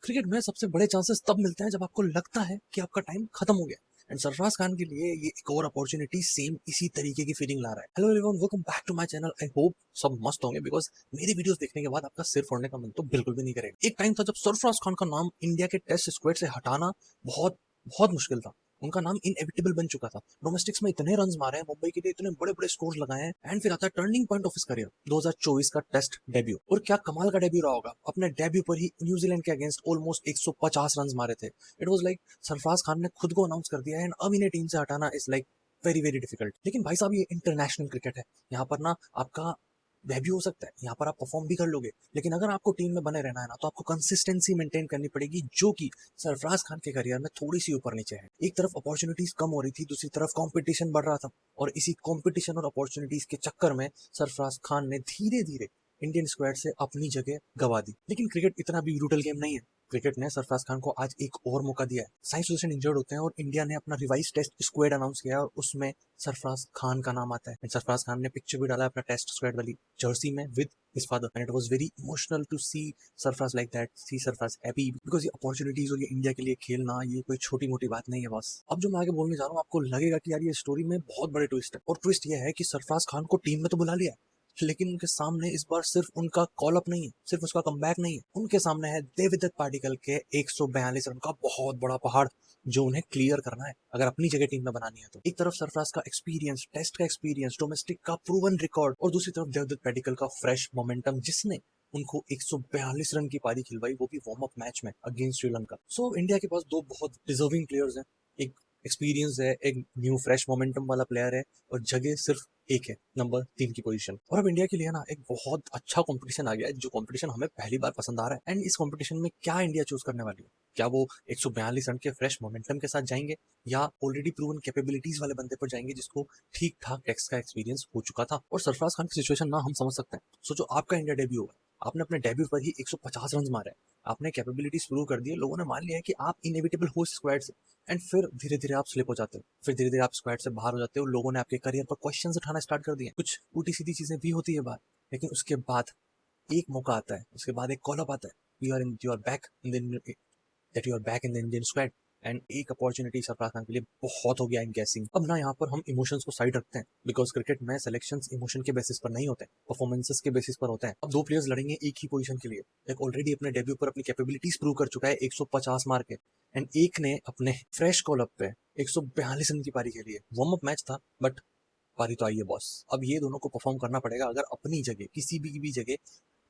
Cricket में सबसे बड़े चांसेस तब मिलते हैं जब आपको लगता है कि आपका टाइम खत्म हो गया। एंड सरफराज खान के लिए ये एक और अपॉर्चुनिटी सेम इसी तरीके की फीलिंग ला रहा है। Hello everyone, welcome back to my channel. I hope सब मस्त होंगे बिकॉज मेरी वीडियोस देखने के बाद आपका सिर फोड़ने का मन तो बिल्कुल भी नहीं करेगा। एक टाइम था जब सरफराज खान का नाम इंडिया के टेस्ट स्क्वाड से हटाना बहुत बहुत मुश्किल था। उनका नाम इनएविटेबल बन चुका था। डोमेस्टिक्स में इतने रन मारे हैं, मुंबई के लिए इतने बड़े बड़े स्कोर्स लगाए हैं। एंड फिर आता है turning point of his career, 2024 का टेस्ट डेब्यू। और क्या कमाल का डेब्यू रहा होगा। अपने डेब्यू पर ही न्यूजीलैंड के अगेंस्ट ऑलमोस्ट 150 रन मारे थे। It was like Sarfaraz Khan ने खुद को अनाउंस कर दिया है एंड अब इन्हें टीम से हटाना is like very very difficult. लेकिन भाई साहब, ये इंटरनेशनल क्रिकेट है। यहाँ पर ना आपका डेब्यू हो सकता है, यहाँ पर आप परफॉर्म भी कर लोगे, लेकिन अगर आपको टीम में बने रहना है ना, तो आपको कंसिस्टेंसी मेंटेन करनी पड़ेगी, जो कि सरफराज खान के करियर में थोड़ी सी ऊपर नीचे है। एक तरफ अपॉर्चुनिटीज कम हो रही थी, दूसरी तरफ कंपटीशन बढ़ रहा था, और इसी कंपटीशन और अपॉर्चुनिटीज के चक्कर में सरफराज खान ने धीरे धीरे इंडियन स्क्वाड से अपनी जगह गवा दी। लेकिन क्रिकेट इतना भी ब्रूटल गेम नहीं है। क्रिकेट ने सरफराज खान को आज एक और मौका दिया है। साई सुदर्शन इंजर्ड होते हैं और इंडिया ने अपना रिवाइज टेस्ट स्क्वाड अनाउंस किया और उसमें सरफराज खान का नाम आता है। सरफराज खान ने पिक्चर भी डाला अपना टेस्ट स्क्वाड वाली जर्सी में with his father, and it was very emotional to see Sarfaraz like that, see Sarfaraz happy, because ये अपॉर्चुनिटीज और ये इंडिया के लिए खेलना ये कोई छोटी मोटी बात नहीं है बस। अब जो मैं आगे बोलने जा रहा हूँ, आपको लगेगा कि यार ये स्टोरी में बहुत बड़े ट्विस्ट है, और ट्विस्ट ये है कि सरफराज खान को टीम में तो बुला लिया है, लेकिन उनके सामने इस बार सिर्फ उनका कॉल अप नहीं है, सिर्फ उसका कमबैक नहीं है, उनके सामने है देवदत्त पाडिक्कल के 142 रन का बहुत बड़ा पहाड़, जो उन्हें क्लियर करना है अगर अपनी जगह टीम में बनानी है तो। एक तरफ सरफराज का एक्सपीरियंस, टेस्ट का एक्सपीरियंस, डोमेस्टिक का प्रूवन रिकॉर्ड, और दूसरी तरफ देवदत्त पाडिक्कल का फ्रेश मोमेंटम, जिसने उनको 142 रन की पारी खिलवाई, वो भी वार्म अप मैच में अगेंस्ट श्रीलंका। सो इंडिया के पास दो बहुत डिजर्विंग प्लेयर्स हैं। एक एक्सपीरियंस है, एक न्यू फ्रेश मोमेंटम वाला प्लेयर है, और जगह सिर्फ एक है, नंबर 3 की पोजीशन। और अब इंडिया के लिए ना एक बहुत अच्छा कंपटीशन आ गया है, जो कंपटीशन हमें पहली बार पसंद आ रहा है। एंड इस कंपटीशन में क्या इंडिया चूज करने वाली है? क्या वो 142 रन के फ्रेश मोमेंटम के साथ जाएंगे, या ऑलरेडी प्रूवन कैपेबिलिटीज वाले बंदे पर जाएंगे जिसको ठीक ठाक टेक्स का एक्सपीरियंस हो चुका था? और सरफराज खान की सिचुएशन ना हम समझ सकते हैं। सोचो, आपका इंडिया डेब्यू हुआ, आपने अपने डेब्यू पर ही 150 रन मारे, आपने कैपेबिलिटीज प्रूव कर दी है, लोगों ने मान लिया है कि आप इनएविटेबल हो स्क्वाड से। एंड फिर धीरे धीरे आप स्लिप हो जाते हो, फिर धीरे धीरे आप स्क्वाड से बाहर हो जाते हो, लोगों ने आपके करियर पर क्वेश्चन उठाना स्टार्ट कर दिए, कुछ उल्टी सीधी चीजें भी होती है बात। लेकिन उसके बाद एक मौका आता है, उसके बाद एक कॉल अप आता है, you are back in that you are back in the Indian squad. And एक अपॉर्चुनिटी सरफराज खान के लिए बहुत हो गया इन गैसिंग। अब ना यहाँ पर हम इमोशंस को साइड रखते हैं, बिकॉज क्रिकेट में सिलेक्शंस इमोशन के बेसिस पर नहीं होते, परफॉर्मेंसेस के बेसिस पर होते हैं। अब दो प्लेयर्स लड़ेंगे एक ही पोजीशन के लिए। एक ऑलरेडी अपने डेब्यू पर अपनी कैपेबिलिटीज प्रूव कर चुका है 150 मार के, एंड एक ने अपने फ्रेश कॉल अप पे 142 रन की पारी खेली है। वार्म अप मैच था, बट पारी तो आई है बॉस। अब ये दोनों को परफॉर्म करना पड़ेगा अगर अपनी जगह, किसी भी जगह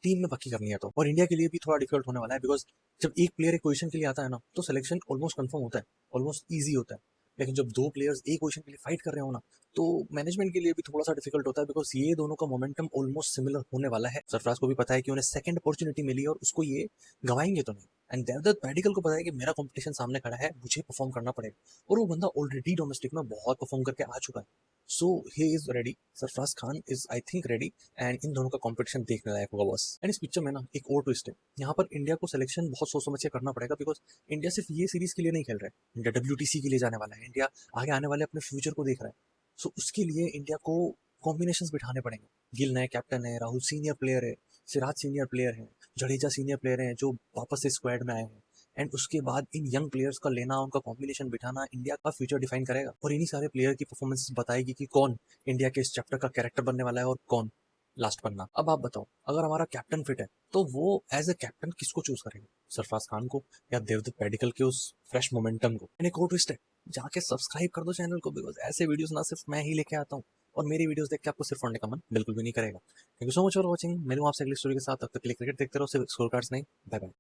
टीम में पक्की करनी है तो। और इंडिया के लिए भी थोड़ा डिफिकल्ट होने वाला है, बिकॉज जब एक प्लेयर एक पोजीशन के लिए आता है ना, तो सिलेक्शन ऑलमोस्ट कंफर्म होता है, ऑलमोस्ट ईजी होता है। लेकिन जब दो प्लेयर्स एक पोजीशन के लिए फाइट कर रहे हो ना, तो मैनेजमेंट के लिए भी थोड़ा सा डिफिकल्ट होता है, बिकॉज ये दोनों का मोमेंटम ऑलमोस्ट सिमिलर होने वाला है। सरफराज को भी पता है कि उन्हें सेकंड अपॉर्चुनिटी मिली है और उसको ये गवाएंगे तो नहीं। एंड देवदत्त पाडिक्कल को पता है कि मेरा कंपटीशन सामने खड़ा है, मुझे परफॉर्म करना पड़ेगा, और वो बंदा ऑलरेडी डोमेस्टिक में बहुत परफॉर्म करके आ चुका है। So he is ready, Sarfaraz Khan is I think ready, and इन दोनों का कंपटीशन देखने लायक होगा बस। एंड इस पिक्चर में ना एक और ट्विस्ट है, यहाँ पर इंडिया को सिलेक्शन बहुत सोच समझ के करना पड़ेगा, बिकॉज इंडिया सिर्फ ये सीरीज के लिए नहीं खेल रहा है, इंडिया डब्ल्यूटीसी के लिए जाने वाला है, इंडिया आगे आने वाले अपने फ्यूचर को देख रहा है। सो उसके लिए इंडिया को कॉम्बिनेशन बिठाने पड़ेंगे। गिल नए कैप्टन है, राहुल सीनियर प्लेयर है, सिराज सीनियर प्लेयर है, जडेजा सीनियर प्लेयर है जो वापस से स्क्वाड में आए हैं। एंड उसके बाद इन यंग प्लेयर्स का लेना, उनका कॉम्बिनेशन बिठाना इंडिया का फ्यूचर डिफाइन करेगा, और इन्हीं सारे प्लेयर की परफॉर्मेंस बताएगी कि कौन इंडिया के इस चैप्टर का कैरेक्टर बनने वाला है और कौन लास्ट बनना। अब आप बताओ, अगर हमारा कैप्टन फिट है तो वो एज ए कैप्टन किसको चूज करेगा, सरफराज खान को या देवदत्त पाडिक्कल के उस फ्रेश मोमेंटम को? एक और ट्विस्ट है, जाके सब्सक्राइब कर दो चैनल को, बिकॉज ऐसे वीडियोस ना सिर्फ मैं ही लेके आता हूँ, और मेरी वीडियोस देख के आपको सिर्फ पढ़ने का मन बिल्कुल भी नहीं करेगा। Thank you so much for watching. मिलूंगा आपसे अगली स्टोरी के साथ, तब तक के लिए क्रिकेट देखते रहो, सिर्फ स्कोर कार्ड्स नहीं। Bye bye.